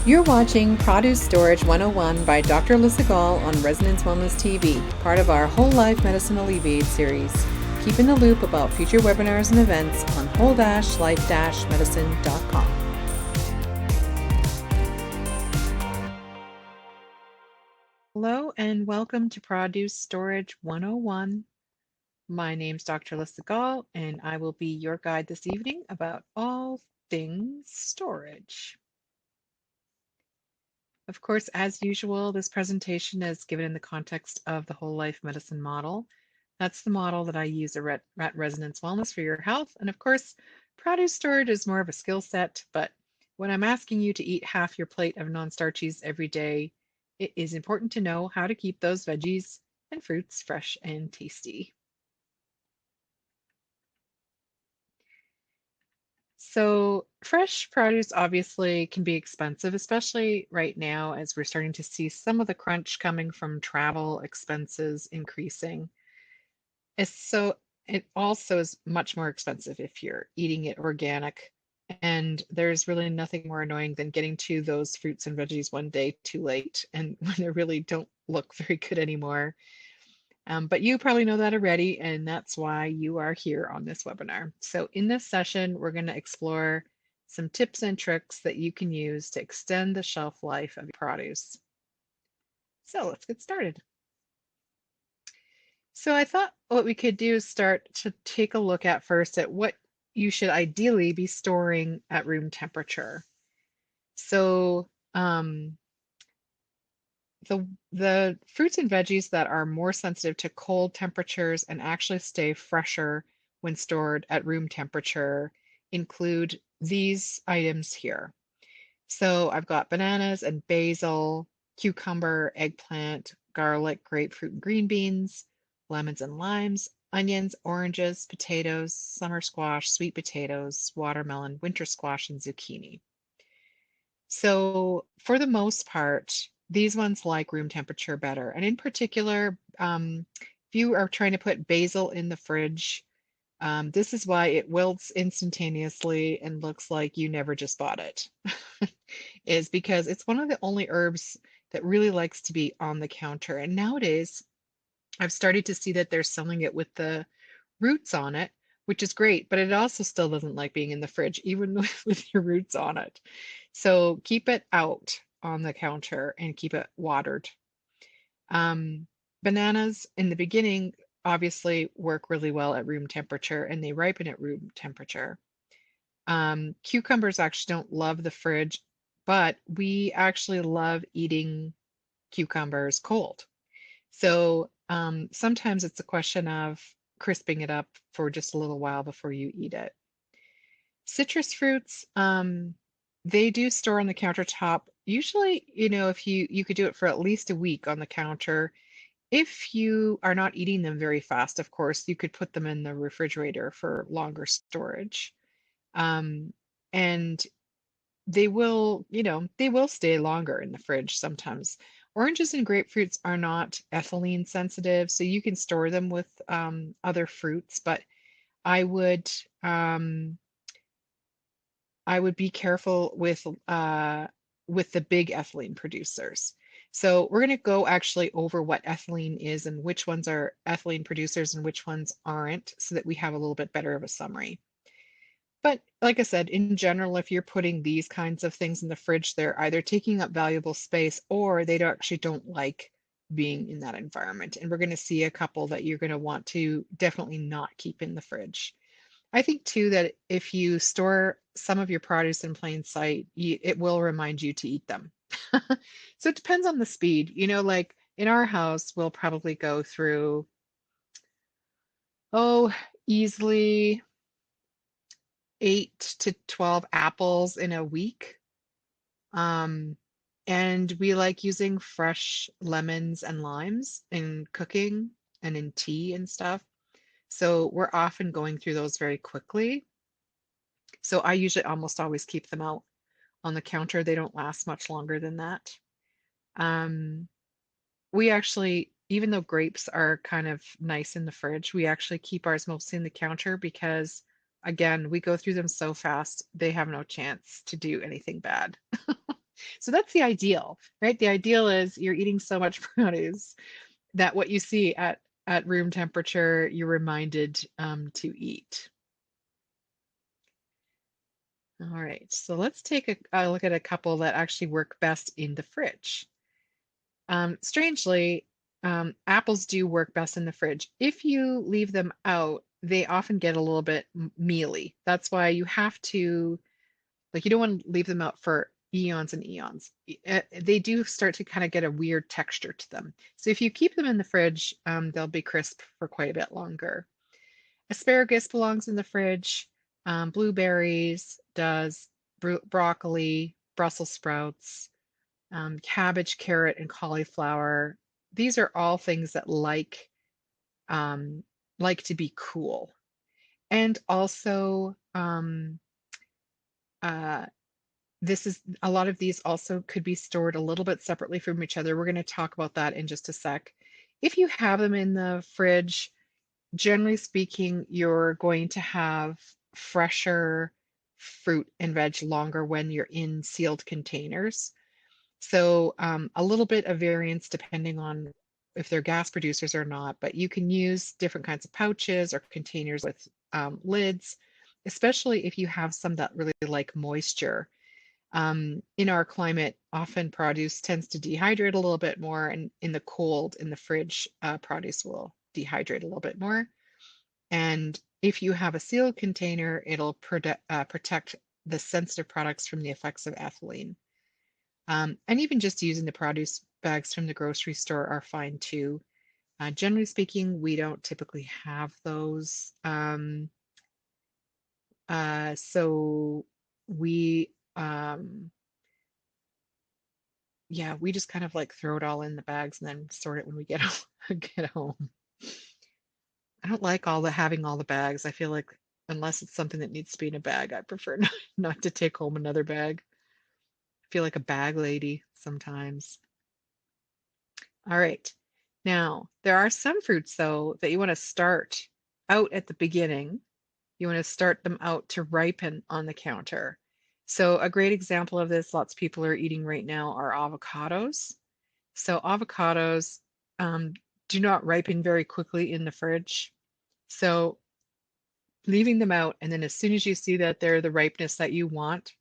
You're watching Produce Storage 101 by Dr. Lissagal on Resonance Wellness TV, part of our Whole Life Medicine Alleviate series. Keep in the loop about future webinars and events on whole-life-medicine.com. Hello and welcome to Produce Storage 101. My name's Dr. Lissagal and I will be your guide this evening about all things storage. Of course, as usual, this presentation is given in the context of the whole life medicine model. That's the model that I use at Resonance Wellness for your health. And of course, produce storage is more of a skill set, but when I'm asking you to eat half your plate of non-starchies every day, it is important to know how to keep those veggies and fruits fresh and tasty. So fresh produce obviously can be expensive, especially right now as we're starting to see some of the crunch coming from travel expenses increasing. So it also is much more expensive if you're eating it organic. And there's really nothing more annoying than getting to those fruits and veggies one day too late and when they really don't look very good anymore. But you probably know that already, and that's why you are here on this webinar. So in this session, we're going to explore some tips and tricks that you can use to extend the shelf life of your produce. So let's get started. So I thought what we could do is start to take a look at first at what you should ideally be storing at room temperature. So the fruits and veggies that are more sensitive to cold temperatures and actually stay fresher when stored at room temperature include these items here. So I've got bananas and basil, cucumber, eggplant, garlic, grapefruit, and green beans, lemons and limes, onions, oranges, potatoes, summer squash, sweet potatoes, watermelon, winter squash, and zucchini. So for the most part, these ones like room temperature better. And in particular, if you are trying to put basil in the fridge, this is why it wilts instantaneously and looks like you never just bought it, is because it's one of the only herbs that really likes to be on the counter. And nowadays, I've started to see that they're selling it with the roots on it, which is great, but it also still doesn't like being in the fridge, even with your roots on it. So keep it out on the counter and keep it watered. Um, Bananas in the beginning obviously work really well at room temperature and they ripen at room temperature. Cucumbers actually don't love the fridge, but we actually love eating cucumbers cold. So sometimes it's a question of crisping it up for just a little while before you eat it. Citrus fruits, they do store on the countertop. Usually, if you could do it for at least a week on the counter. If you are not eating them very fast, of course, you could put them in the refrigerator for longer storage. Um, and they will stay longer in the fridge sometimes. Oranges and grapefruits are not ethylene sensitive, so you can store them with other fruits, but I would um, I would be careful with the big ethylene producers. So we're going to go actually over what ethylene is and which ones are ethylene producers and which ones aren't, so that we have a little bit better of a summary. But like I said, in general, if you're putting these kinds of things in the fridge, they're either taking up valuable space or they actually don't like being in that environment. And we're going to see a couple that you're going to want to definitely not keep in the fridge. I think too that if you store some of your produce in plain sight, it will remind you to eat them. So it depends on the speed. Like in our house, we'll probably go through, oh, easily 8 to 12 apples in a week. Um, and we like using fresh lemons and limes in cooking and in tea and stuff. So we're often going through those very quickly. So I usually almost always keep them out on the counter. They don't last much longer than that. Um, we actually, even though grapes are kind of nice in the fridge, we actually keep ours mostly in the counter because, again, we go through them so fast, they have no chance to do anything bad. So that's the ideal, right? The ideal is you're eating so much produce that what you see at room temperature, you're reminded to eat. All right, so let's take a look at a couple that actually work best in the fridge. Strangely, apples do work best in the fridge. If you leave them out, they often get a little bit mealy. That's why you have to, like, you don't want to leave them out for eons and eons. They do start to kind of get a weird texture to them. So if you keep them in the fridge, they'll be crisp for quite a bit longer. Asparagus belongs in the fridge. Blueberries does. Broccoli, Brussels sprouts, cabbage, carrot, and cauliflower. These are all things that um, like to be cool. And also, uh, this is a lot of these also could be stored a little bit separately from each other. We're going to talk about that in just a sec. If you have them in the fridge, generally speaking, you're going to have fresher fruit and veg longer when you're in sealed containers. So a little bit of variance depending on if they're gas producers or not, but you can use different kinds of pouches or containers with lids, especially if you have some that really like moisture. In our climate, often produce tends to dehydrate a little bit more, and in the cold, in the fridge, produce will dehydrate a little bit more. And if you have a sealed container, it'll protect the sensitive products from the effects of ethylene. And even just using the produce bags from the grocery store are fine too. Generally speaking, we don't typically have those. So we, yeah, we just kind of like throw it all in the bags and then sort it when we get get home. I don't like having all the bags. I feel like unless it's something that needs to be in a bag, I prefer not to take home another bag. I feel like a bag lady sometimes. All right. Now, there are some fruits, though, that you want to start out at the beginning. You want to start them out to ripen on the counter. So, a great example of this, lots of people are eating right now, are avocados. So, avocados um, do not ripen very quickly in the fridge. So, leaving them out, and then as soon as you see that they're the ripeness that you want,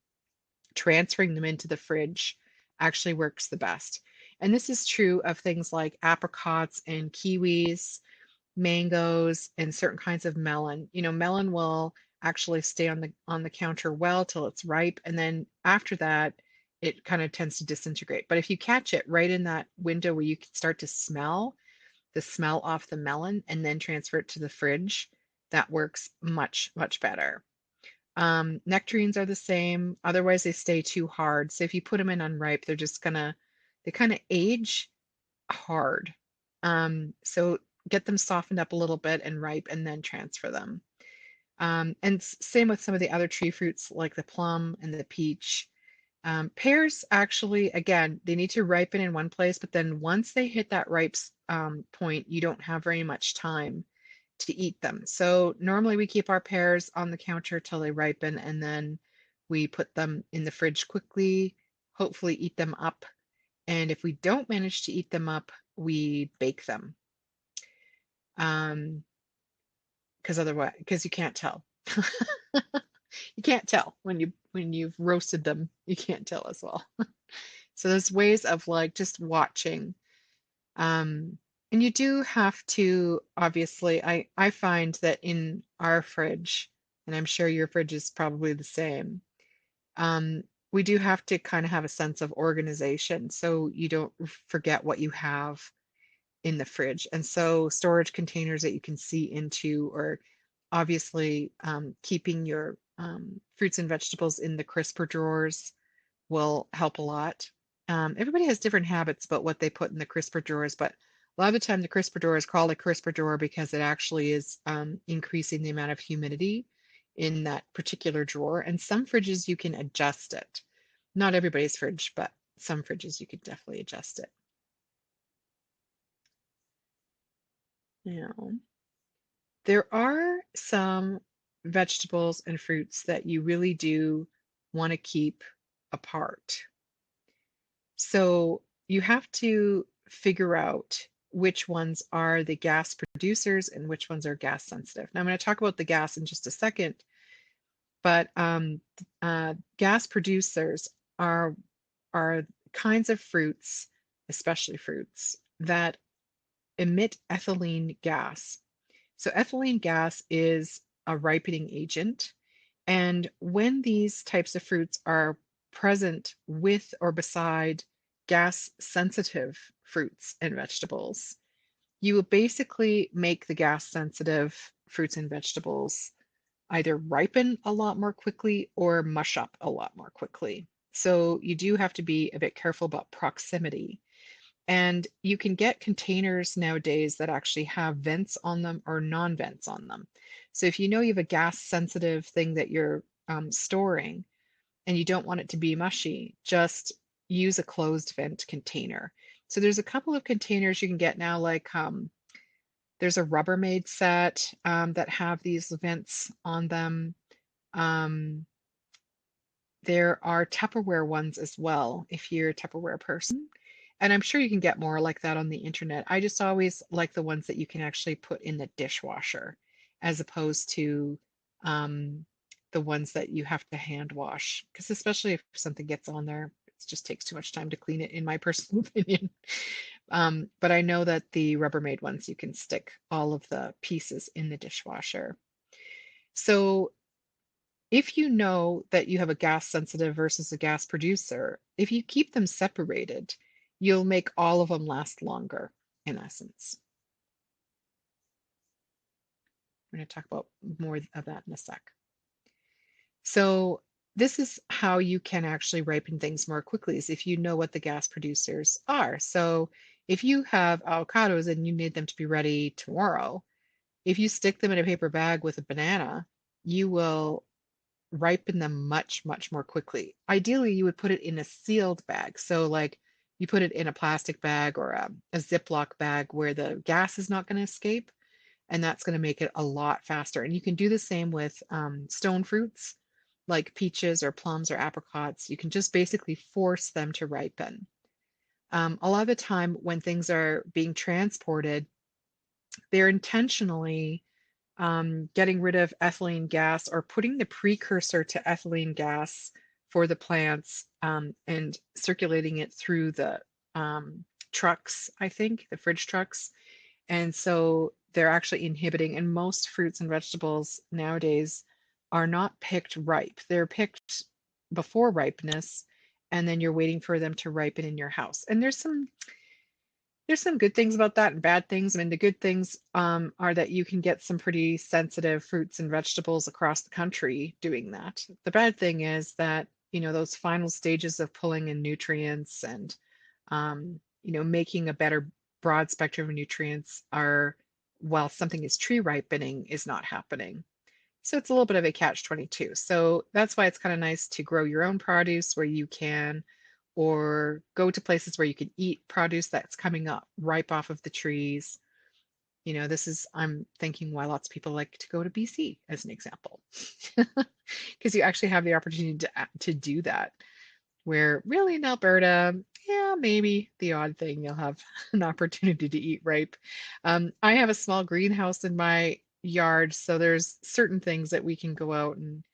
transferring them into the fridge actually works the best. And this is true of things like apricots and kiwis, mangoes, and certain kinds of melon. You know, melon will actually stay on the counter well till it's ripe, and then after that, it kind of tends to disintegrate. But if you catch it right in that window where you can start to smell the smell off the melon and then transfer it to the fridge, that works much, much better. Nectarines are the same. Otherwise, they stay too hard. So if you put them in unripe, they kind of age hard. So get them softened up a little bit and ripe and then transfer them. And same with some of the other tree fruits like the plum and the peach. Pears actually, again, they need to ripen in one place, but then once they hit that ripe point, you don't have very much time to eat them. So normally we keep our pears on the counter till they ripen and then we put them in the fridge quickly, hopefully eat them up. And if we don't manage to eat them up, we bake them. Because you can't tell. You can't tell when you've roasted them, you can't tell as well. So there's ways of like just watching. And you do have to, obviously, I find that in our fridge, and I'm sure your fridge is probably the same, we do have to kind of have a sense of organization so you don't forget what you have in the fridge. And so storage containers that you can see into, or obviously keeping your fruits and vegetables in the crisper drawers will help a lot. Everybody has different habits about what they put in the crisper drawers, but a lot of the time the crisper drawer is called a crisper drawer because it actually is increasing the amount of humidity in that particular drawer. And some fridges you can adjust it. Not everybody's fridge, but some fridges you can definitely adjust it. Now, there are some vegetables and fruits that you really do want to keep apart. So you have to figure out which ones are the gas producers and which ones are gas sensitive. Now I'm going to talk about the gas in just a second, but gas producers are are kinds of fruits, especially fruits, that emit ethylene gas. So ethylene gas is a ripening agent. And when these types of fruits are present with or beside gas sensitive fruits and vegetables, you will basically make the gas sensitive fruits and vegetables either ripen a lot more quickly or mush up a lot more quickly. So you do have to be a bit careful about proximity. And you can get containers nowadays that actually have vents on them or non-vents on them. So if you know you have a gas sensitive thing that you're storing and you don't want it to be mushy, just use a closed vent container. So there's a couple of containers you can get now, like there's a Rubbermaid set that have these vents on them. Um, there are Tupperware ones as well, if you're a Tupperware person. And I'm sure you can get more like that on the internet. I just always like the ones that you can actually put in the dishwasher as opposed to um, the ones that you have to hand wash. Because especially if something gets on there, it just takes too much time to clean it, in my personal opinion. But I know that the Rubbermaid ones, you can stick all of the pieces in the dishwasher. So if you know that you have a gas sensitive versus a gas producer, if you keep them separated, you'll make all of them last longer, in essence. We're going to talk about more of that in a sec. So this is how you can actually ripen things more quickly, is if you know what the gas producers are. So if you have avocados and you need them to be ready tomorrow, if you stick them in a paper bag with a banana, you will ripen them much, much more quickly. Ideally, you would put it in a sealed bag. So, like you put it in a plastic bag or a Ziploc bag where the gas is not going to escape, and that's going to make it a lot faster. And you can do the same with stone fruits like peaches or plums or apricots. You can just basically force them to ripen. A lot of the time, when things are being transported, they're intentionally getting rid of ethylene gas or putting the precursor to ethylene gas for the plants and circulating it through the trucks, I think, the fridge trucks. And so they're actually inhibiting, and most fruits and vegetables nowadays are not picked ripe. They're picked before ripeness, and then you're waiting for them to ripen in your house. And there's some good things about that and bad things. I mean, the good things are that you can get some pretty sensitive fruits and vegetables across the country doing that. The bad thing is that, those final stages of pulling in nutrients and, making a better broad spectrum of nutrients are, while something is tree ripening, is not happening. So it's a little bit of a catch-22. So that's why it's kind of nice to grow your own produce where you can, or go to places where you can eat produce that's coming up ripe off of the trees. I'm thinking why lots of people like to go to BC as an example, because you actually have the opportunity to do that. Where really in Alberta, yeah, maybe the odd thing you'll have an opportunity to eat ripe. I have a small greenhouse in my yard, so there's certain things that we can go out and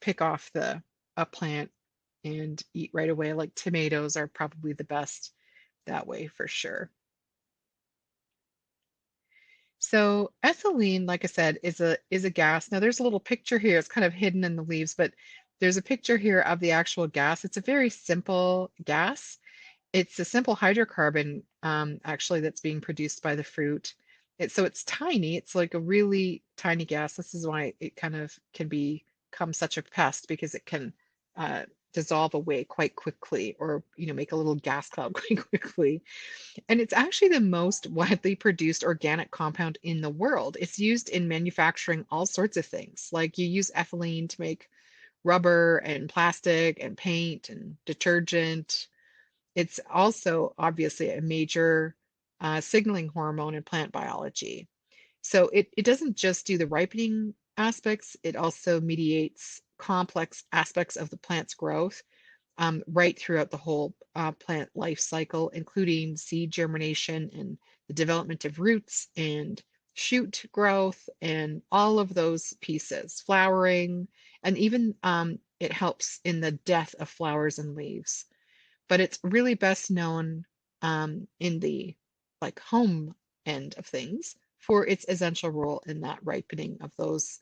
pick off a plant and eat right away. Like tomatoes are probably the best that way for sure. So ethylene, like I said, is a gas. Now there's a little picture here. It's kind of hidden in the leaves, but there's a picture here of the actual gas. It's a very simple gas. It's a simple hydrocarbon, actually, that's being produced by the fruit. So it's tiny. It's like a really tiny gas. This is why it kind of can become such a pest, because it can uh, dissolve away quite quickly, or make a little gas cloud quite quickly. And it's actually the most widely produced organic compound in the world. It's used in manufacturing all sorts of things. Like you use ethylene to make rubber and plastic and paint and detergent. It's also obviously a major signaling hormone in plant biology. So it doesn't just do the ripening aspects, it also mediates complex aspects of the plant's growth. right throughout the whole plant life cycle, including seed germination and the development of roots and shoot growth and all of those pieces, flowering, and even it helps in the death of flowers and leaves. But it's really best known in the like home end of things for its essential role in that ripening of those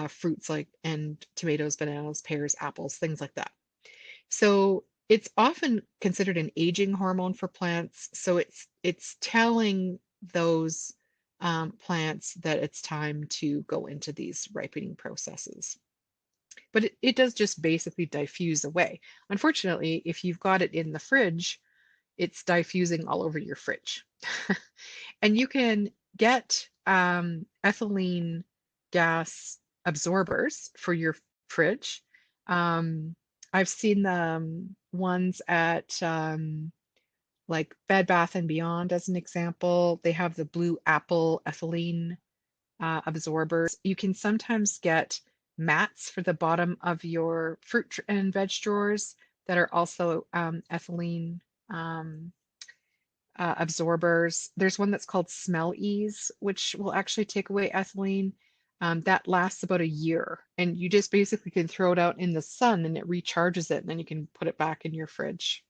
fruits like and tomatoes, bananas, pears, apples, things like that. So it's often considered an aging hormone for plants. So it's telling those plants that it's time to go into these ripening processes. But it does just basically diffuse away. Unfortunately, if you've got it in the fridge, it's diffusing all over your fridge. And you can get ethylene gas absorbers for your fridge. Um, I've seen the ones at like Bed Bath and Beyond as an example. They have the blue apple ethylene absorbers. You can sometimes get mats for the bottom of your fruit and veg drawers that are also ethylene um, absorbers. There's one that's called Smell Ease, which will actually take away ethylene. That lasts about a year, and you just basically can throw it out in the sun and it recharges it, and then you can put it back in your fridge.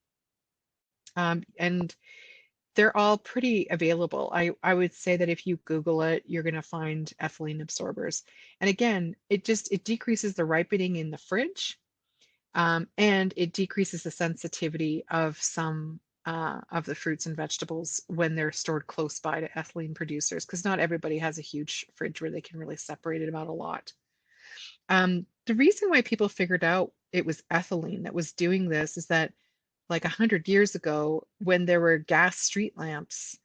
And they're all pretty available. I would say that if you Google it, you're going to find ethylene absorbers. And again, it decreases the ripening in the fridge, and it decreases the sensitivity of some of the fruits and vegetables when they're stored close by to ethylene producers, because not everybody has a huge fridge where they can really separate it out a lot. The reason why people figured out it was ethylene that was doing this is that like 100 years ago, when there were gas street lamps,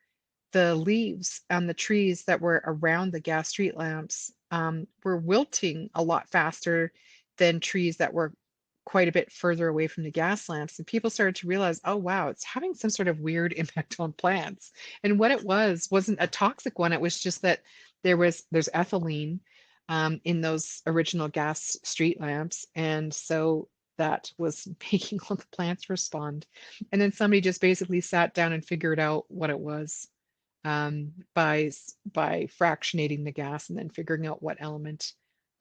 the leaves on the trees that were around the gas street lamps were wilting a lot faster than trees that were quite a bit further away from the gas lamps. And people started to realize, oh, wow, it's having some sort of weird impact on plants. And what it wasn't a toxic one. It was just that there's ethylene in those original gas street lamps. And so that was making all the plants respond. And then somebody just basically sat down and figured out what it was by fractionating the gas and then figuring out what element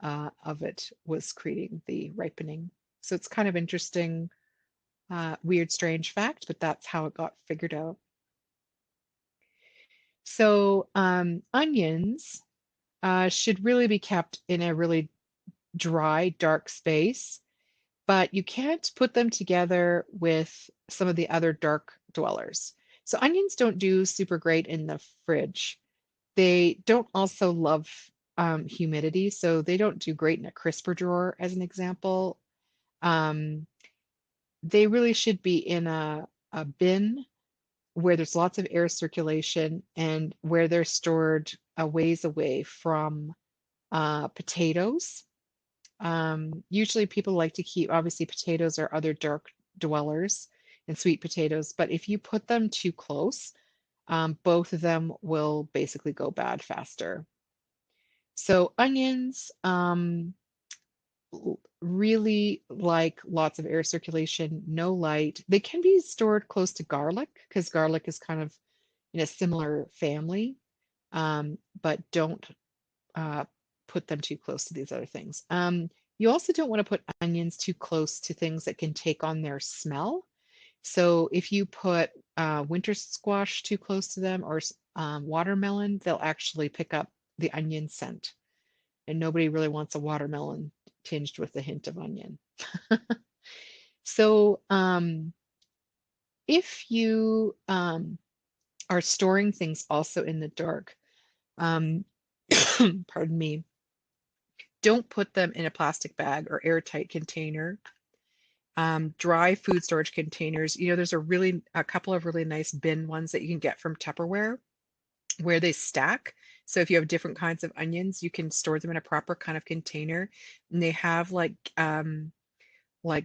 of it was creating the ripening. So it's kind of interesting, weird, strange fact, but that's how it got figured out. So onions should really be kept in a really dry, dark space, but you can't put them together with some of the other dark dwellers. So onions don't do super great in the fridge. They don't also love humidity, so they don't do great in a crisper drawer, as an example. Um, they really should be in a bin where there's lots of air circulation and where they're stored a ways away from potatoes. Usually people like to keep, obviously, potatoes are other dark dwellers and sweet potatoes, but if you put them too close, both of them will basically go bad faster. So onions really like lots of air circulation, no light. They can be stored close to garlic because garlic is kind of in a similar family, but don't uh, put them too close to these other things. You also don't want to put onions too close to things that can take on their smell. So if you put winter squash too close to them or watermelon, they'll actually pick up the onion scent. And nobody really wants a watermelon tinged with a hint of onion. So if you are storing things also in the dark, um, pardon me, don't put them in a plastic bag or airtight container. Dry food storage containers, there's a couple of really nice bin ones that you can get from Tupperware where they stack. So if you have different kinds of onions, you can store them in a proper kind of container. And they have like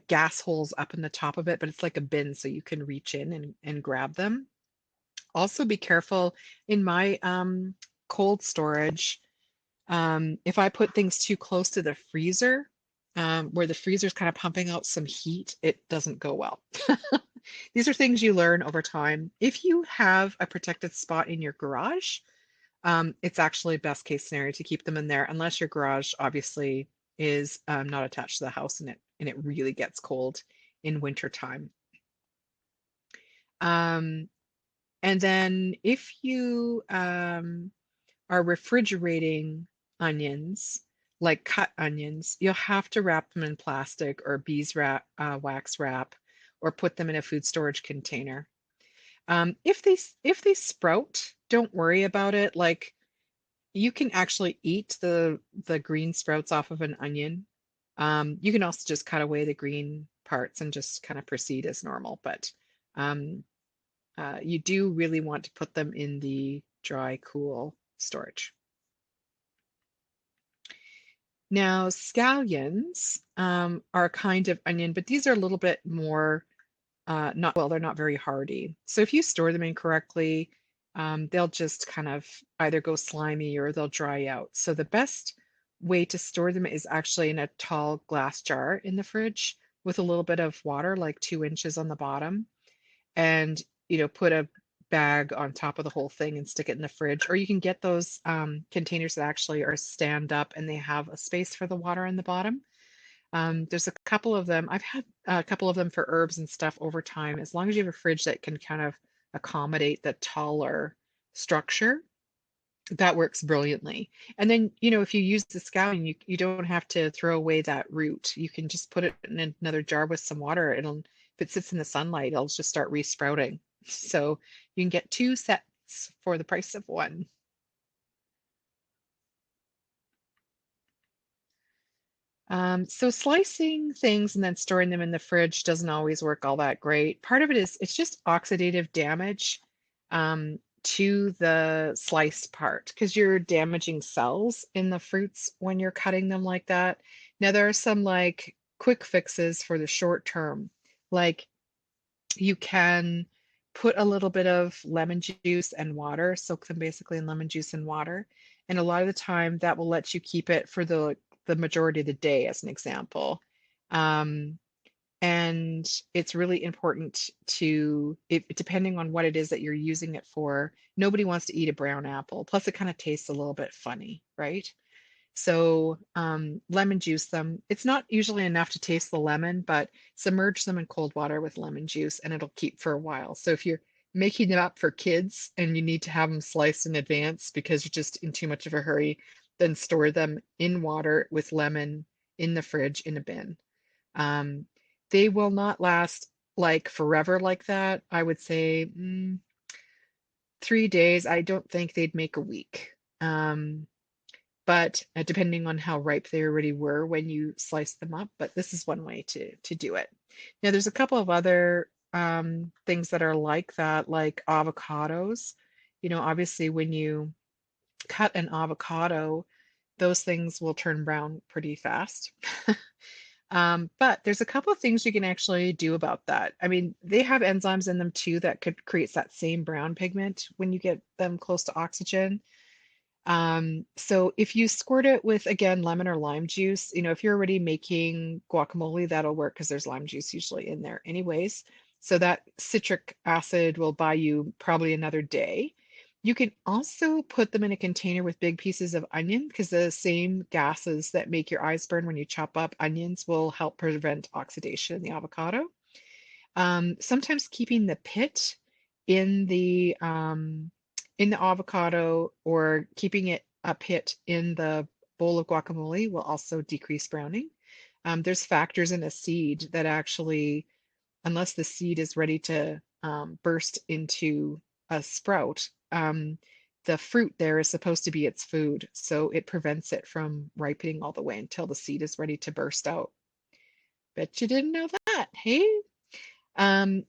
gas holes up in the top of it, but it's like a bin so you can reach in and grab them. Also be careful in my cold storage. If I put things too close to the freezer, where the freezer's kind of pumping out some heat, it doesn't go well. These are things you learn over time. If you have a protected spot in your garage, it's actually best case scenario to keep them in there, unless your garage obviously is not attached to the house and it really gets cold in winter time. Um, and then if you are refrigerating onions, like cut onions, you'll have to wrap them in plastic or wax wrap, or put them in a food storage container. If they sprout, don't worry about it. Like, you can actually eat the green sprouts off of an onion. You can also just cut away the green parts and just kind of proceed as normal. But um, you do really want to put them in the dry, cool storage. Now, scallions are a kind of onion, but these are a little bit more they're not very hardy. So if you store them incorrectly, they'll just kind of either go slimy or they'll dry out. So the best way to store them is actually in a tall glass jar in the fridge with a little bit of water, like 2 inches on the bottom, and put a bag on top of the whole thing and stick it in the fridge. Or you can get those containers that actually are stand up and they have a space for the water in the bottom. There's a couple of them. I've had a couple of them for herbs and stuff over time. As long as you have a fridge that can kind of accommodate the taller structure, that works brilliantly. And then, if you use the scallion, you don't have to throw away that root. You can just put it in another jar with some water. If it sits in the sunlight, it'll just start resprouting. So you can get two sets for the price of one. So slicing things and then storing them in the fridge doesn't always work all that great. Part of it is it's just oxidative damage to the sliced part, because you're damaging cells in the fruits when you're cutting them like that. Now there are some like quick fixes for the short term. Like, you can put a little bit of lemon juice and water, soak them basically in lemon juice and water. And a lot of the time that will let you keep it for the majority of the day, as an example. Um, and it's really important depending on what it is that you're using it for, nobody wants to eat a brown apple. Plus, it kind of tastes a little bit funny, right? So lemon juice them. It's not usually enough to taste the lemon, but submerge them in cold water with lemon juice and it'll keep for a while. So if you're making them up for kids and you need to have them sliced in advance because you're just in too much of a hurry, then store them in water with lemon in the fridge in a bin. Um, they will not last like forever like that. I would say 3 days. I don't think they'd make a week. But depending on how ripe they already were when you slice them up. But this is one way to do it. Now, there's a couple of other things that are like that, like avocados. Obviously, when you cut an avocado, those things will turn brown pretty fast. But there's a couple of things you can actually do about that. I mean, they have enzymes in them too that could create that same brown pigment when you get them close to oxygen. So if you squirt it with, again, lemon or lime juice, if you're already making guacamole, that'll work because there's lime juice usually in there anyways. So that citric acid will buy you probably another day. You can also put them in a container with big pieces of onion, because the same gases that make your eyes burn when you chop up onions will help prevent oxidation in the avocado. Sometimes keeping the pit in the avocado, or keeping it a pit in the bowl of guacamole, will also decrease browning. There's factors in a seed that actually, unless the seed is ready to burst into a sprout, the fruit there is supposed to be its food, so it prevents it from ripening all the way until the seed is ready to burst out. Bet you didn't know that, hey?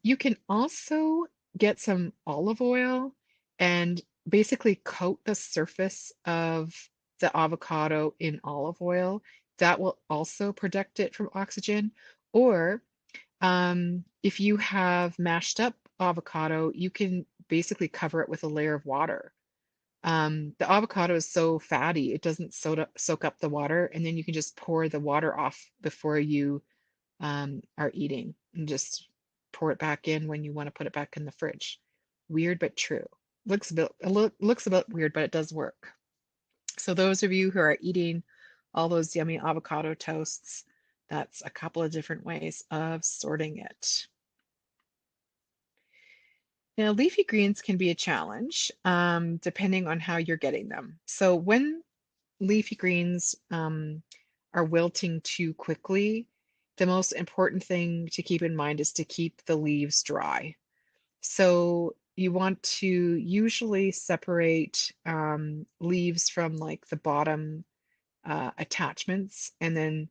You can also get some olive oil and basically coat the surface of the avocado in olive oil. That will also protect it from oxygen. Or if you have mashed up avocado, you can basically cover it with a layer of water. The avocado is so fatty, it doesn't soak up the water, and then you can just pour the water off before you are eating and just pour it back in when you want to put it back in the fridge. Weird but true. Looks a bit weird, but it does work. So those of you who are eating all those yummy avocado toasts, that's a couple of different ways of sorting it. Now, leafy greens can be a challenge depending on how you're getting them. So when leafy greens are wilting too quickly, the most important thing to keep in mind is to keep the leaves dry. So you want to usually separate leaves from like the bottom attachments, and then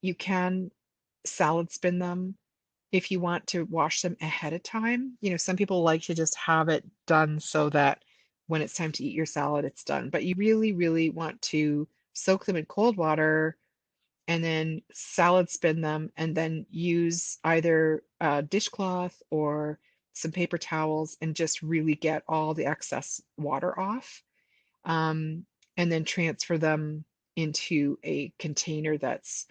you can salad spin them if you want to wash them ahead of time. Some people like to just have it done so that when it's time to eat your salad, it's done. But you really, really want to soak them in cold water and then salad spin them and then use either a dishcloth or some paper towels and just really get all the excess water off. Um, and then transfer them into a container that's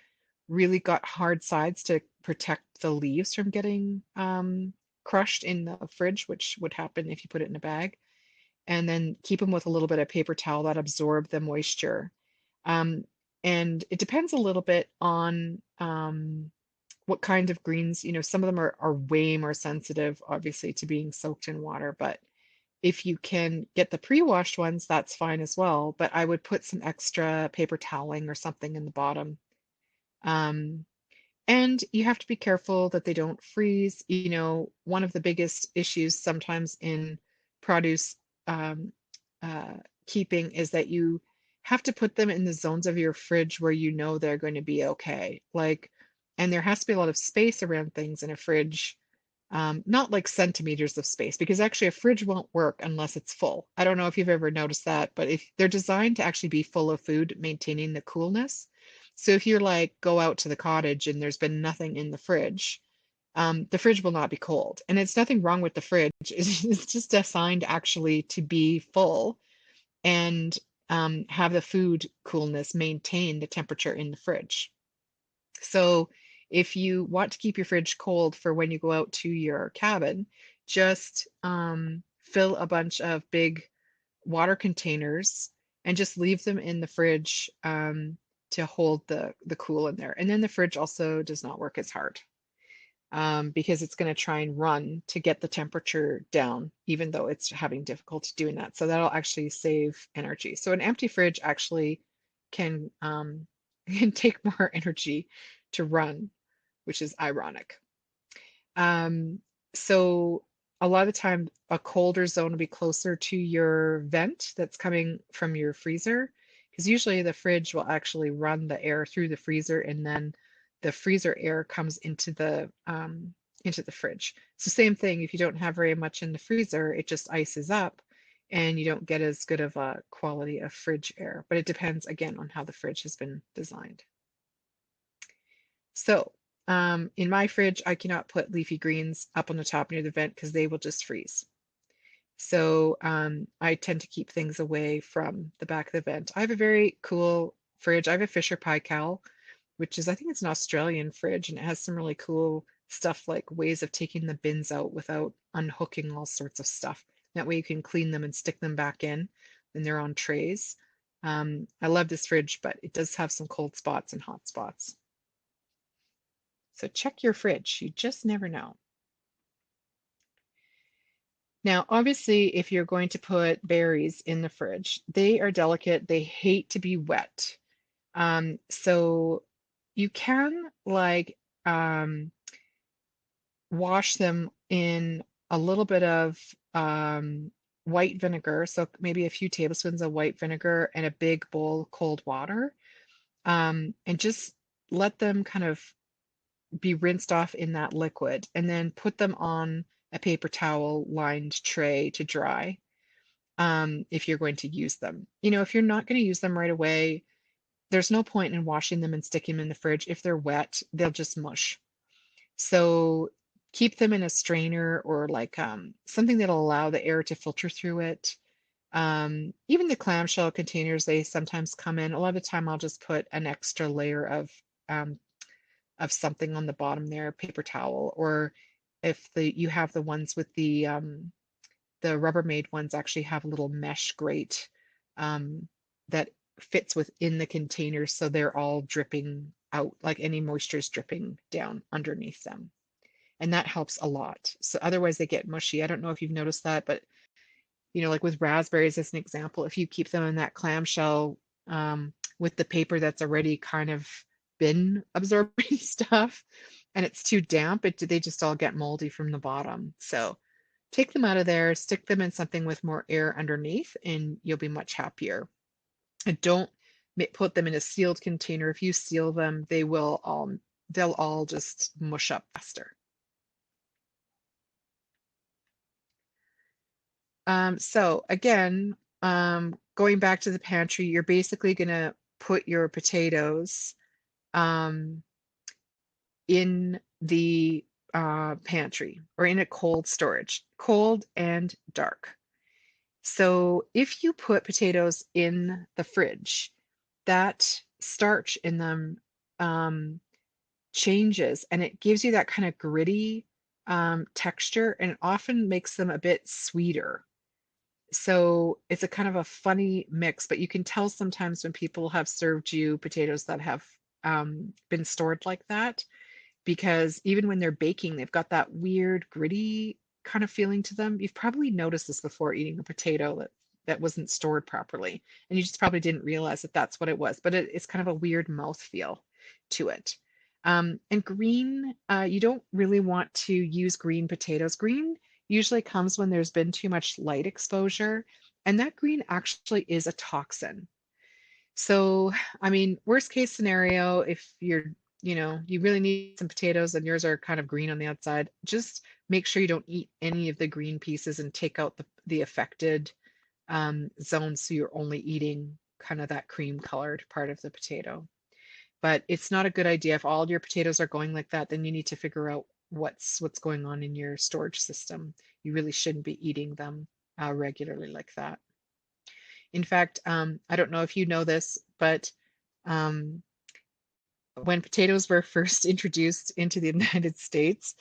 really got hard sides to protect the leaves from getting crushed in the fridge, which would happen if you put it in a bag. And then keep them with a little bit of paper towel that absorb the moisture. Um, and it depends a little bit on what kind of greens. Some of them are way more sensitive, obviously, to being soaked in water, but if you can get the pre-washed ones, that's fine as well. But I would put some extra paper toweling or something in the bottom. Um, and you have to be careful that they don't freeze. One of the biggest issues sometimes in produce um, uh, keeping is that you have to put them in the zones of your fridge where you know they're going to be okay. And there has to be a lot of space around things in a fridge, not like centimeters of space, because actually a fridge won't work unless it's full. I don't know if you've ever noticed that, but if they're designed to actually be full of food, maintaining the coolness. So if you're like go out to the cottage and there's been nothing in the fridge will not be cold. And it's nothing wrong with the fridge. It's just designed actually to be full and have the food coolness maintain the temperature in the fridge. So if you want to keep your fridge cold for when you go out to your cabin, just fill a bunch of big water containers and just leave them in the fridge to hold the cool in there. And then the fridge also does not work as hard because it's going to try and run to get the temperature down, even though it's having difficulty doing that. So that'll actually save energy. So an empty fridge actually can can take more energy to run, which is ironic. Um, so a lot of the time, a colder zone will be closer to your vent that's coming from your freezer, because usually the fridge will actually run the air through the freezer, and then the freezer air comes into the fridge. So same thing, if you don't have very much in the freezer, it just ices up, and you don't get as good of a quality of fridge air. But it depends again on how the fridge has been designed. So in my fridge, I cannot put leafy greens up on the top near the vent because they will just freeze. So I tend to keep things away from the back of the vent. I have a very cool fridge. I have a Fisher Paykel, which is, I think it's an Australian fridge, and it has some really cool stuff like ways of taking the bins out without unhooking all sorts of stuff. That way you can clean them and stick them back in when they're on trays. I love this fridge, but it does have some cold spots and hot spots. So check your fridge. You just never know. Now, obviously, if you're going to put berries in the fridge, they are delicate. They hate to be wet. So you can wash them in a little bit of white vinegar. So maybe a few tablespoons of white vinegar and a big bowl of cold water. And just let them kind of be rinsed off in that liquid, and then put them on a paper towel lined tray to dry if you're going to use them. If you're not going to use them right away, there's no point in washing them and sticking them in the fridge. If they're wet, they'll just mush. So keep them in a strainer or like something that'll allow the air to filter through it. Even the clamshell containers, they sometimes come in. A lot of the time, I'll just put an extra layer um, of something on the bottom there, paper towel, or if you have the ones with the Rubbermaid ones actually have a little mesh grate um, that fits within the container, so they're all dripping out, like any moisture is dripping down underneath them. And that helps a lot. So otherwise they get mushy. I don't know if you've noticed that, but like with raspberries as an example, if you keep them in that clamshell with the paper that's already kind of been absorbing stuff and it's too damp, they just all get moldy from the bottom. So take them out of there, stick them in something with more air underneath, and you'll be much happier. And don't put them in a sealed container. If you seal them, they'll all just mush up faster. So again, going back to the pantry, you're basically gonna put your potatoes um, in the pantry or in a cold storage, cold and dark. So if you put potatoes in the fridge, that starch in them um, changes and it gives you that kind of gritty texture and it often makes them a bit sweeter. So it's a kind of a funny mix, but you can tell sometimes when people have served you potatoes that have been stored like that, because even when they're baking, they've got that weird gritty kind of feeling to them. You've probably noticed this before eating a potato that wasn't stored properly, and you just probably didn't realize that that's what it was. But it's kind of a weird mouth feel to it. And green, you don't really want to use green potatoes. Green usually comes when there's been too much light exposure, and that green actually is a toxin. So, I mean, worst case scenario, if you really need some potatoes and yours are kind of green on the outside, just make sure you don't eat any of the green pieces and take out the affected zones so you're only eating kind of that cream colored part of the potato. But it's not a good idea if all your potatoes are going like that, then you need to figure out what's going on in your storage system. You really shouldn't be eating them regularly like that. In fact, I don't know if you know this, but um, when potatoes were first introduced into the United States,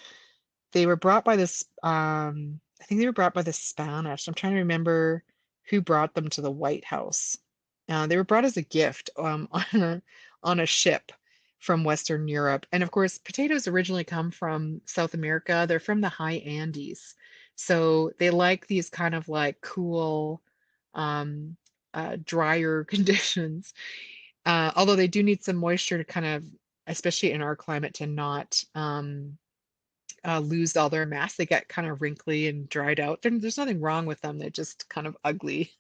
they were brought by I think they were brought by the Spanish. I'm trying to remember who brought them to the White House. They were brought as a gift on a ship from Western Europe. And of course, potatoes originally come from South America. They're from the high Andes. So they like these kind of like cool, um, drier conditions. Although they do need some moisture to kind of, especially in our climate, to not lose all their mass. They get kind of wrinkly and dried out. There's nothing wrong with them. They're just kind of ugly.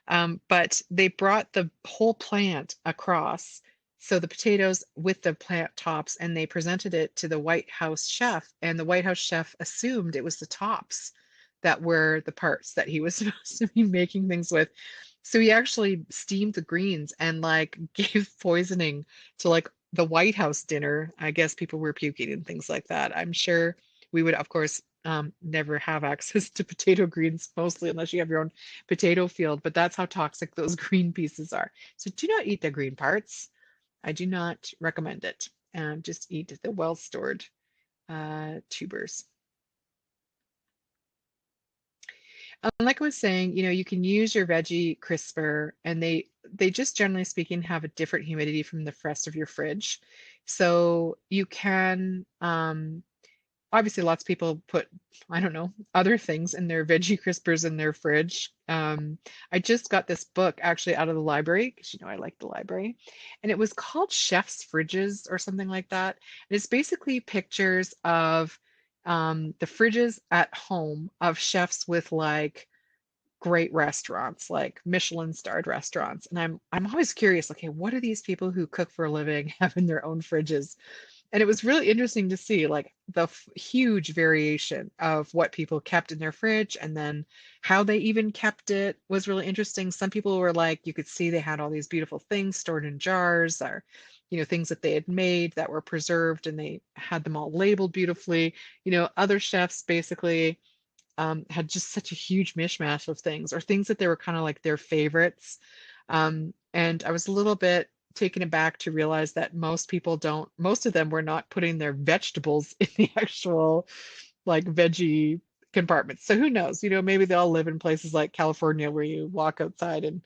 But they brought the whole plant across. So the potatoes with the plant tops, and they presented it to the White House chef, and the White House chef assumed it was the tops that were the parts that he was supposed to be making things with. So he actually steamed the greens and like gave poisoning to like the White House dinner. I guess people were puking and things like that. I'm sure we would, of course, never have access to potato greens, mostly unless you have your own potato field, but that's how toxic those green pieces are. So do not eat the green parts. I do not recommend it. Just eat the well-stored tubers. Like I was saying, you can use your veggie crisper, and they just generally speaking have a different humidity from the rest of your fridge. So you can obviously lots of people put, I don't know, other things in their veggie crispers in their fridge. I just got this book actually out of the library because I like the library, and it was called Chef's Fridges or something like that. And it's basically pictures of the fridges at home of chefs with like great restaurants, like Michelin starred restaurants. And I'm always curious, okay, what do these people who cook for a living have in their own fridges? And it was really interesting to see like the huge variation of what people kept in their fridge, and then how they even kept it was really interesting. Some people were like, you could see they had all these beautiful things stored in jars, or things that they had made that were preserved and they had them all labeled beautifully. Other chefs basically had just such a huge mishmash of things or things that they were kind of like their favorites. And I was a little bit taken aback to realize that most of them were not putting their vegetables in the actual like veggie compartments. So who knows? Maybe they all live in places like California where you walk outside and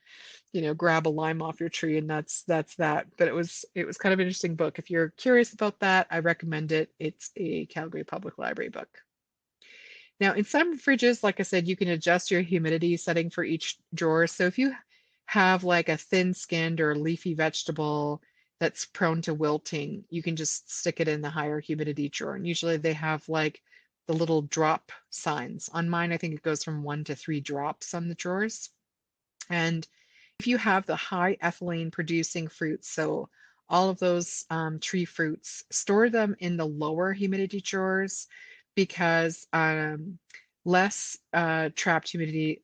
grab a lime off your tree and that's that. But it was kind of an interesting book. If you're curious about that, I recommend it. It's a Calgary Public Library book. Now, in some fridges, like I said, you can adjust your humidity setting for each drawer. So if you have like a thin-skinned or leafy vegetable that's prone to wilting, you can just stick it in the higher humidity drawer. And usually they have like the little drop signs. On mine, I think it goes from 1 to 3 drops on the drawers. And if you have the high ethylene producing fruits, so all of those tree fruits, store them in the lower humidity drawers because less trapped humidity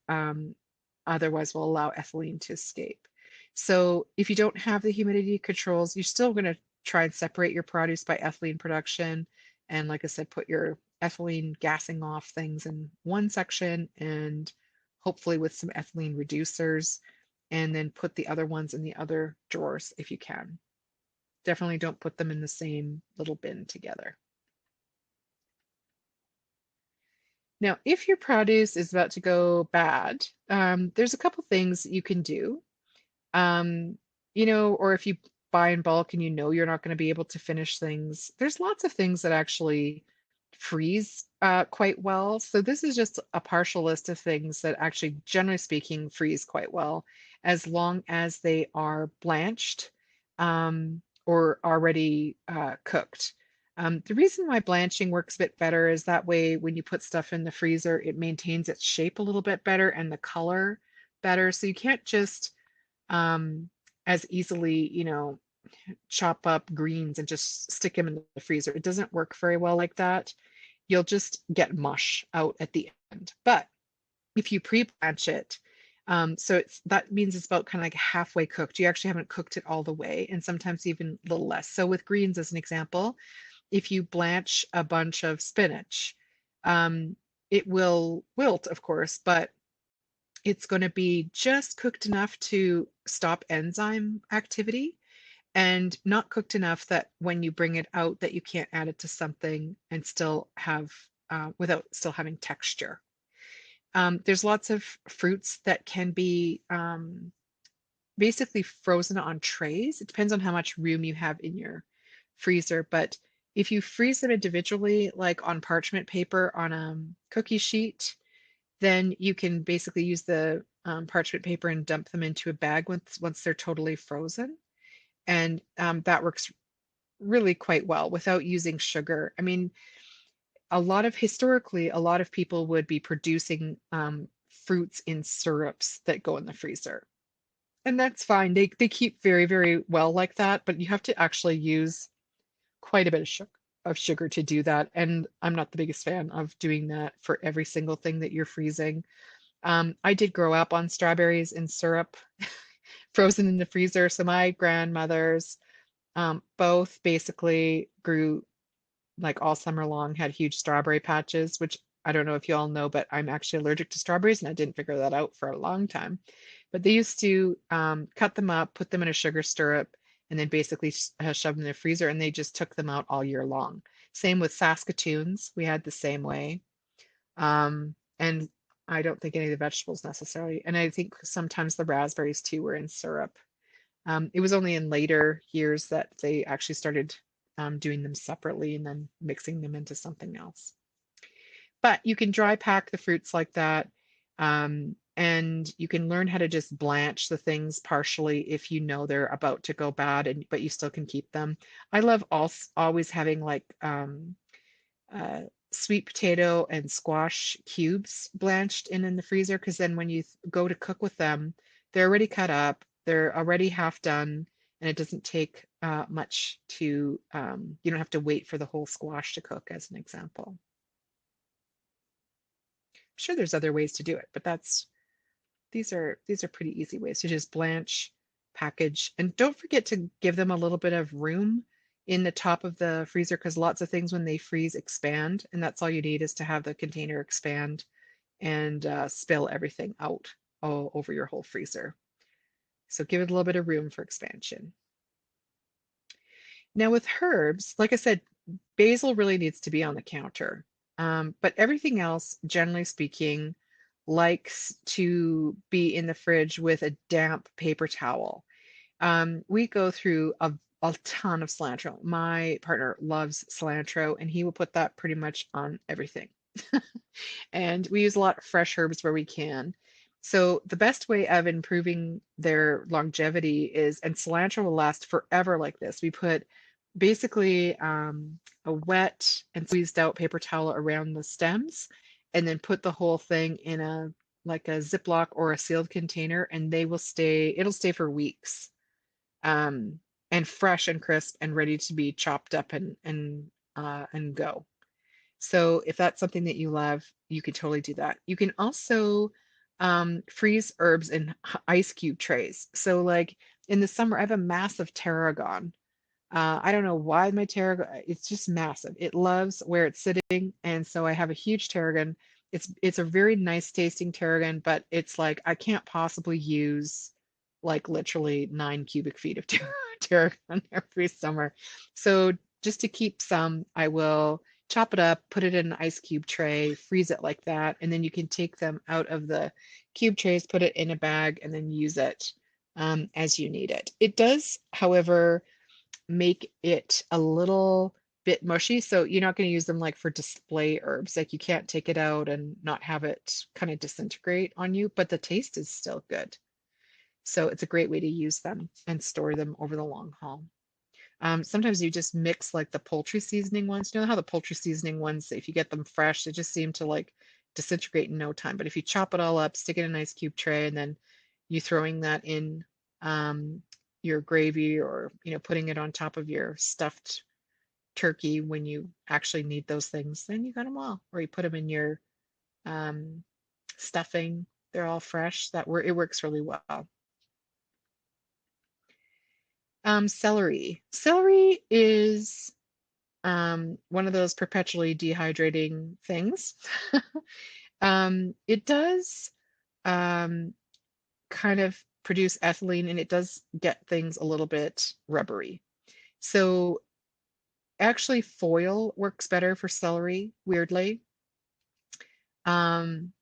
otherwise will allow ethylene to escape. So if you don't have the humidity controls, you're still going to try and separate your produce by ethylene production. And like I said, put your ethylene gassing off things in one section and hopefully with some ethylene reducers, and then put the other ones in the other drawers if you can. Definitely don't put them in the same little bin together. Now, if your produce is about to go bad, there's a couple things you can do. Or if you buy in bulk and you're not going to be able to finish things, there's lots of things that actually freeze quite well. So this is just a partial list of things that actually, generally speaking, freeze quite well as long as they are blanched or already cooked. The reason why blanching works a bit better is that way when you put stuff in the freezer, it maintains its shape a little bit better and the color better. So you can't just as easily, chop up greens and just stick them in the freezer. It doesn't work very well like that. You'll just get mush out at the end. But if you pre-blanch it, so that means it's about kind of like halfway cooked. You actually haven't cooked it all the way, and sometimes even a little less. So with greens, as an example, if you blanch a bunch of spinach, it will wilt, of course, but it's going to be just cooked enough to stop enzyme activity and not cooked enough that when you bring it out that you can't add it to something and still have without still having texture. There's lots of fruits that can be basically frozen on trays. It depends on how much room you have in your freezer, but if you freeze them individually, like on parchment paper on a cookie sheet, then you can basically use the parchment paper and dump them into a bag once they're totally frozen. And that works really quite well without using sugar. I mean, historically, a lot of people would be producing fruits in syrups that go in the freezer. And that's fine. They keep very, very well like that, but you have to actually use quite a bit of sugar to do that. And I'm not the biggest fan of doing that for every single thing that you're freezing. I did grow up on strawberries in syrup frozen in the freezer. So my grandmothers both basically grew like all summer long, had huge strawberry patches, which I don't know if you all know, but I'm actually allergic to strawberries and I didn't figure that out for a long time. But they used to cut them up, put them in a sugar syrup, and then basically shove them in the freezer, and they just took them out all year long. Same with Saskatoons. We had the same way. And I don't think any of the vegetables necessarily. And I think sometimes the raspberries too were in syrup. It was only in later years that they actually started doing them separately and then mixing them into something else. But you can dry pack the fruits like that. And you can learn how to just blanch the things partially if you know they're about to go bad, but you still can keep them. I love always having like sweet potato and squash cubes blanched in the freezer because then when you go to cook with them, they're already cut up, they're already half done, and it doesn't take much to, you don't have to wait for the whole squash to cook, as an example. I'm sure there's other ways to do it, but these are pretty easy ways to just blanch, package. And don't forget to give them a little bit of room in the top of the freezer because lots of things when they freeze expand, and that's all you need is to have the container expand and spill everything out all over your whole freezer. So give it a little bit of room for expansion. Now with herbs, like I said, basil really needs to be on the counter. But everything else, generally speaking, likes to be in the fridge with a damp paper towel. We go through a ton of cilantro. My partner loves cilantro, and he will put that pretty much on everything. And we use a lot of fresh herbs where we can. So the best way of improving their longevity is, and cilantro will last forever like this. We put basically a wet and squeezed out paper towel around the stems, and then put the whole thing in a like a Ziploc or a sealed container, and they will stay. It'll stay for weeks, um, and fresh and crisp and ready to be chopped up and go. So if that's something that you love, you can totally do that. You can also freeze herbs in ice cube trays. So like in the summer, I have a massive tarragon. I don't know why my tarragon, it's just massive. It loves where it's sitting. And so I have a huge tarragon. It's a very nice tasting tarragon, but it's like I can't possibly use like literally 9 cubic feet of tarragon every summer. So just to keep some, I will chop it up, put it in an ice cube tray, freeze it like that, and then you can take them out of the cube trays, put it in a bag, and then use it as you need it. It does, however, make it a little bit mushy. So you're not going to use them like for display herbs. Like you can't take it out and not have it kind of disintegrate on you, but the taste is still good. So it's a great way to use them and store them over the long haul. Sometimes you just mix like the poultry seasoning ones. You know how the poultry seasoning ones, if you get them fresh, they just seem to like disintegrate in no time. But if you chop it all up, stick it in a nice cube tray, and then you throwing that in your gravy, or putting it on top of your stuffed turkey when you actually need those things, then you got them all. Or you put them in your stuffing. They're all fresh. It works really well. Celery. Celery is one of those perpetually dehydrating things. It does kind of produce ethylene, and it does get things a little bit rubbery. So actually foil works better for celery, weirdly. And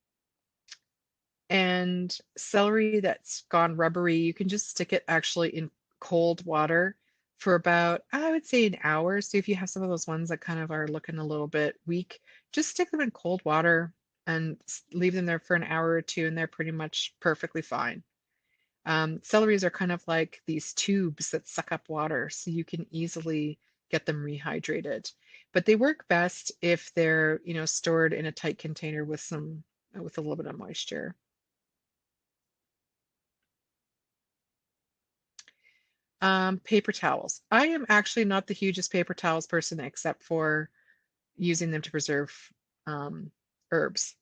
celery that's gone rubbery, you can just stick it actually in cold water for about, I would say, an hour. So if you have some of those ones that kind of are looking a little bit weak, just stick them in cold water and leave them there for an hour or two, and they're pretty much perfectly fine. Celeries are kind of like these tubes that suck up water, so you can easily get them rehydrated. But they work best if they're, stored in a tight container with a little bit of moisture. Paper towels. I am actually not the hugest paper towels person, except for using them to preserve herbs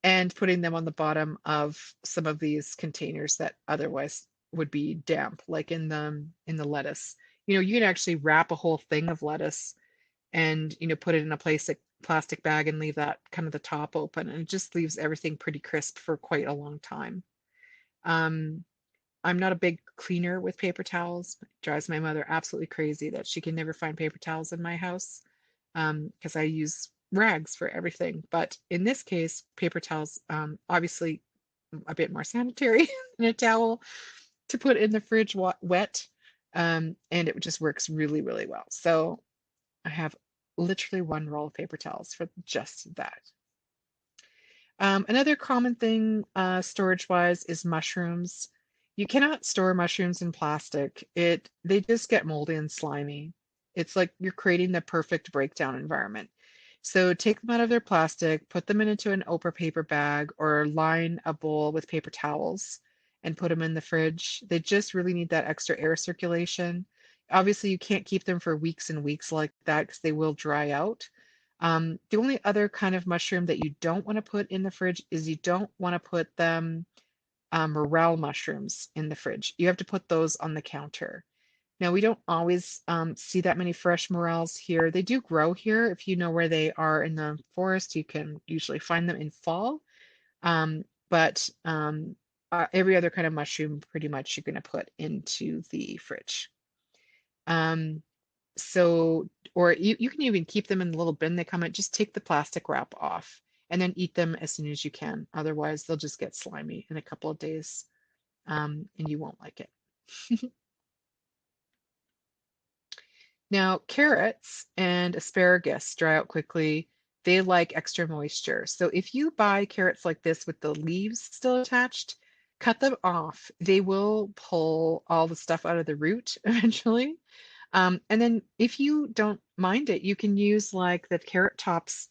and putting them on the bottom of some of these containers that otherwise would be damp, like in the lettuce. You can actually wrap a whole thing of lettuce and put it in a plastic bag and leave that kind of the top open, and it just leaves everything pretty crisp for quite a long time. I'm not a big cleaner with paper towels. It drives my mother absolutely crazy that she can never find paper towels in my house because I use rags for everything. But in this case, paper towels, obviously a bit more sanitary than a towel to put in the fridge wet. And it just works really, really well. So I have literally one roll of paper towels for just that. Another common thing storage-wise is mushrooms. You cannot store mushrooms in plastic. They just get moldy and slimy. It's like you're creating the perfect breakdown environment. So take them out of their plastic, put them into an Oprah paper bag, or line a bowl with paper towels and put them in the fridge. They just really need that extra air circulation. Obviously, you can't keep them for weeks and weeks like that because they will dry out. The only other kind of mushroom that you don't want to put in the fridge is you don't want to put them morel mushrooms in the fridge. You have to put those on the counter. Now, we don't always see that many fresh morels here. They do grow here. If you know where they are in the forest, you can usually find them in fall. But every other kind of mushroom, pretty much, you're going to put into the fridge. Um, or you can even keep them in the little bin they come in. Just take the plastic wrap off and then eat them as soon as you can. Otherwise, they'll just get slimy in a couple of days, and you won't like it. Now, carrots and asparagus dry out quickly. They like extra moisture. So if you buy carrots like this with the leaves still attached, cut them off. They will pull all the stuff out of the root eventually. And then if you don't mind it, you can use like the carrot tops,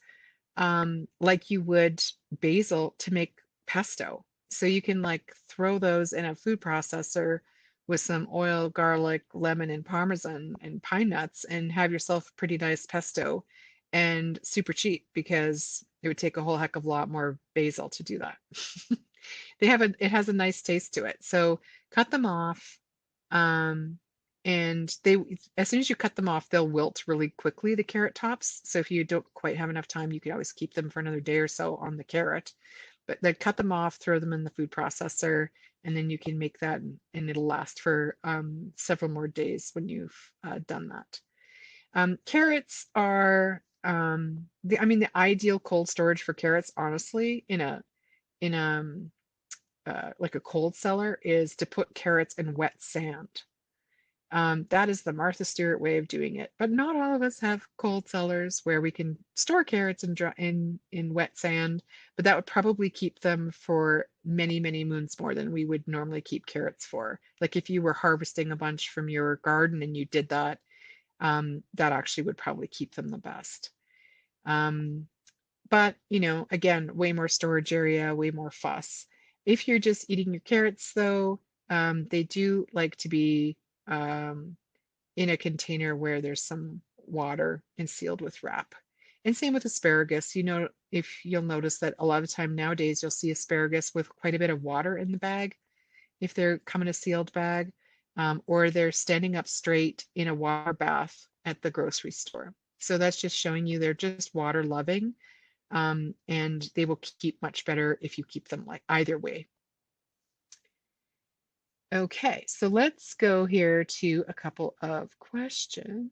like you would basil to make pesto. So you can like throw those in a food processor with some oil, garlic, lemon, and parmesan and pine nuts and have yourself a pretty nice pesto and super cheap because it would take a whole heck of a lot more basil to do that. It has a nice taste to it. So cut them off. Um, and they, as soon as you cut them off, they'll wilt really quickly, the carrot tops. So if you don't quite have enough time, you can always keep them for another day or so on the carrot. But then cut them off, throw them in the food processor, and then you can make that, and it'll last for several more days when you've done that. Carrots are, the ideal cold storage for carrots, honestly, in like a cold cellar, is to put carrots in wet sand. That is the Martha Stewart way of doing it. But not all of us have cold cellars where we can store carrots in wet sand, but that would probably keep them for many, many moons more than we would normally keep carrots for. Like if you were harvesting a bunch from your garden and you did that, that actually would probably keep them the best. But, again, way more storage area, way more fuss. If you're just eating your carrots, though, they do like to be um, in a container where there's some water and sealed with wrap. And same with asparagus. If you'll notice that a lot of time nowadays you'll see asparagus with quite a bit of water in the bag, if they're come in a sealed bag, or they're standing up straight in a water bath at the grocery store. So that's just showing you they're just water loving, and they will keep much better if you keep them like either way. Okay, so let's go here to a couple of questions.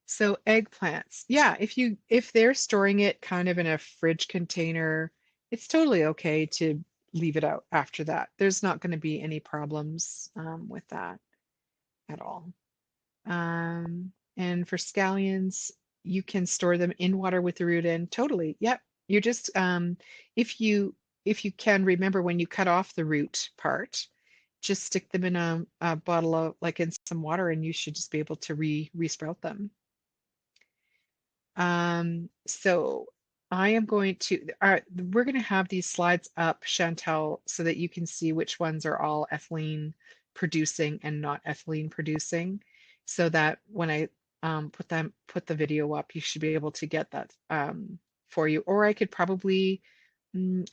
So eggplants, yeah, if they're storing it kind of in a fridge container, it's totally okay to leave it out after that. There's not going to be any problems with that at all. And for scallions, you can store them in water with the root in. Totally. Yep. You're just if you can remember when you cut off the root part, just stick them in a bottle of like in some water, and you should just be able to re-sprout them. So I am going to, we're going to have these slides up, Chantel, so that you can see which ones are all ethylene producing and not ethylene producing, so that when I put the video up, you should be able to get that for you. Or I could probably,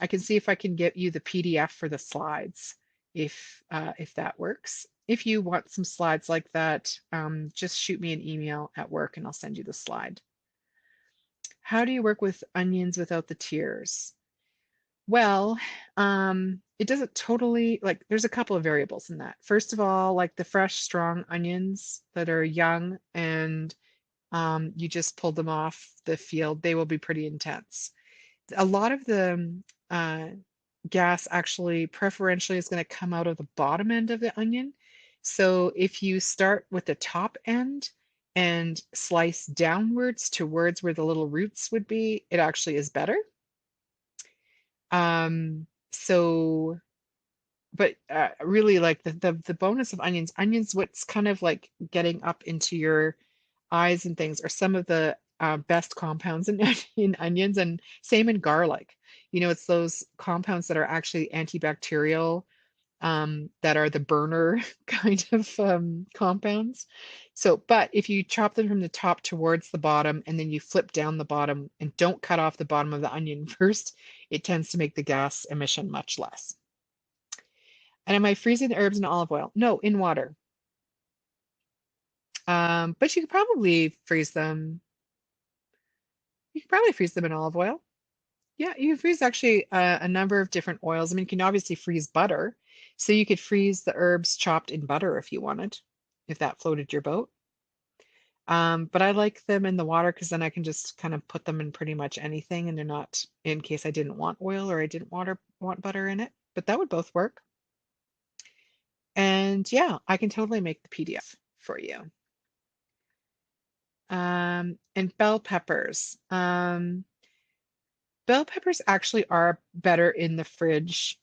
I can see if I can get you the PDF for the slides, if that works. If you want some slides like that, just shoot me an email at work and I'll send you the slide. How do you work with onions without the tears? Well, it doesn't totally, like, there's a couple of variables in that. First of all, like the fresh, strong onions that are young and you just pull them off the field, they will be pretty intense. A lot of the gas actually preferentially is going to come out of the bottom end of the onion. So if you start with the top end and slice downwards towards where the little roots would be, it actually is better. So, but really, like the bonus of onions, what's kind of like getting up into your eyes and things are some of the best compounds in onions, and same in garlic. It's those compounds that are actually antibacterial that are the burner kind of compounds. So, but if you chop them from the top towards the bottom and then you flip down the bottom and don't cut off the bottom of the onion first, it tends to make the gas emission much less. And am I freezing the herbs in olive oil? No, in water. But you could probably freeze them. You could probably freeze them in olive oil. Yeah, you can freeze actually a number of different oils. I mean, you can obviously freeze butter. So you could freeze the herbs chopped in butter if you wanted, if that floated your boat. But I like them in the water because then I can just kind of put them in pretty much anything and they're not in case I didn't want oil or I didn't want butter in it. But that would both work. And yeah, I can totally make the PDF for you. And bell peppers. Bell peppers actually are better in the fridge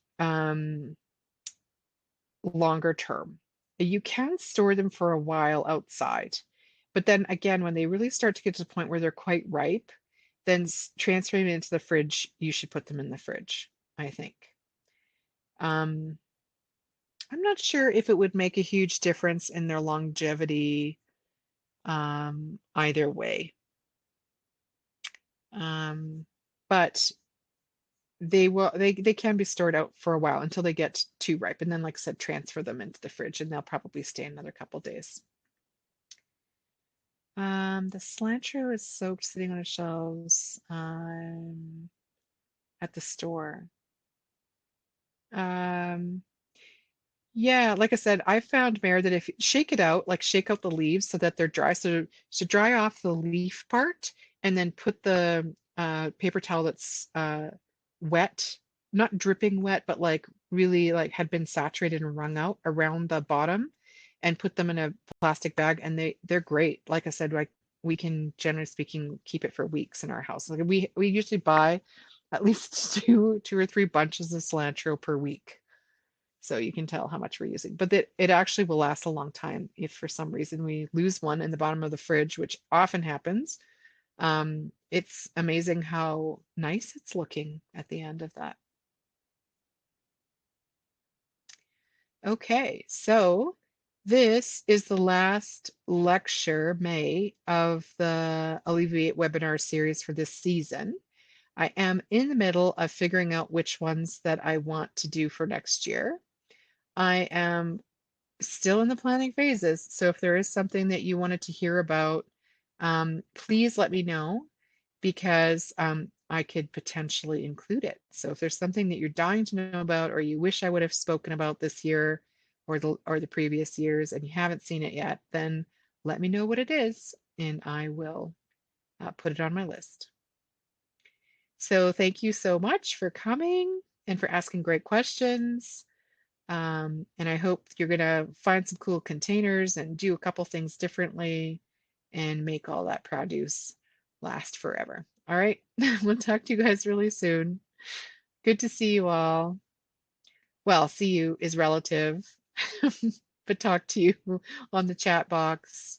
longer term. You can store them for a while outside, but then again, when they really start to get to the point where they're quite ripe, then transferring them into the fridge, you should put them in the fridge, I think. I'm not sure if it would make a huge difference in their longevity either way. But they can be stored out for a while until they get too ripe, and then like I said, transfer them into the fridge and they'll probably stay another couple days. The cilantro is soaked sitting on the shelves at the store. Yeah, like I said, I found, Mare, that if you shake it out, like shake out the leaves so that they're dry, so dry off the leaf part and then put the paper towel that's wet, not dripping wet, but like really like had been saturated and wrung out around the bottom and put them in a plastic bag and they're great. Like I said, like we can generally speaking keep it for weeks in our house. Like we usually buy at least two or three bunches of cilantro per week. So you can tell how much we're using. But it actually will last a long time if for some reason we lose one in the bottom of the fridge, which often happens. It's amazing how nice it's looking at the end of that. Okay, so this is the last lecture, May, of the Alleviate webinar series for this season. I am in the middle of figuring out which ones that I want to do for next year. I am still in the planning phases, so if there is something that you wanted to hear about, please let me know because I could potentially include it. So if there's something that you're dying to know about or you wish I would have spoken about this year or the previous years and you haven't seen it yet, then let me know what it is and I will put it on my list. So thank you so much for coming and for asking great questions. And I hope you're going to find some cool containers and do a couple things differently and make all that produce last forever. All right, we'll talk to you guys really soon. Good to see you all. Well, see you is relative, but talk to you on the chat box.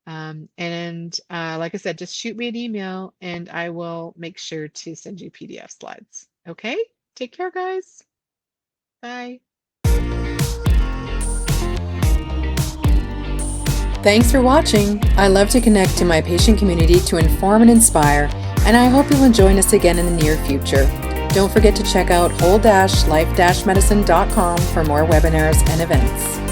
And like I said, just shoot me an email and I will make sure to send you PDF slides. Okay, take care, guys. Bye. Thanks for watching. I love to connect to my patient community to inform and inspire, and I hope you'll join us again in the near future. Don't forget to check out whole-life-medicine.com for more webinars and events.